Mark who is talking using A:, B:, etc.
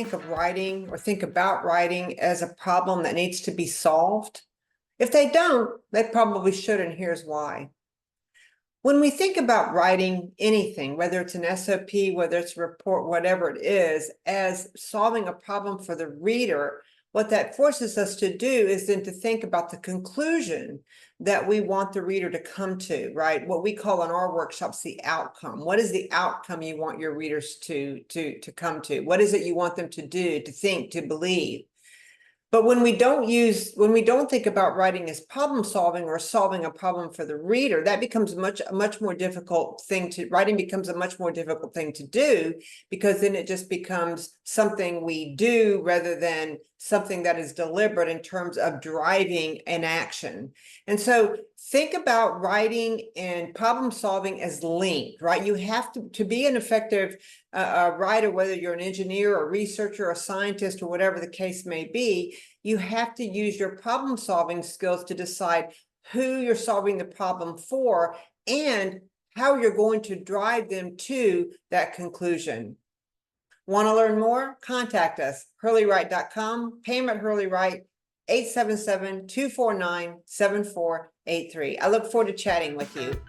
A: think of writing or think about writing as a problem that needs to be solved? If they don't, they probably should, and here's why. When we think about writing anything, whether it's an SOP, whether it's a report, whatever it is, as solving a problem for the reader, what that forces us to do is then to think about the conclusion that we want the reader to come to, right? What we call in our workshops the outcome. What is the outcome you want your readers to come to? What is it you want them to do, to think, to believe? But when we don't think about writing as problem solving or solving a problem for the reader, that becomes a much more difficult thing writing becomes a much more difficult thing to do, because then it just becomes something we do rather than something that is deliberate in terms of driving an action. And so think about writing and problem solving as linked, right? You have to be an effective writer, whether you're an engineer or researcher or scientist or whatever the case may be. You have to use your problem solving skills to decide who you're solving the problem for and how you're going to drive them to that conclusion. Want to learn more? Contact us, hurleywrite.com, payment Hurley Write, 877-249-7483. I look forward to chatting with you.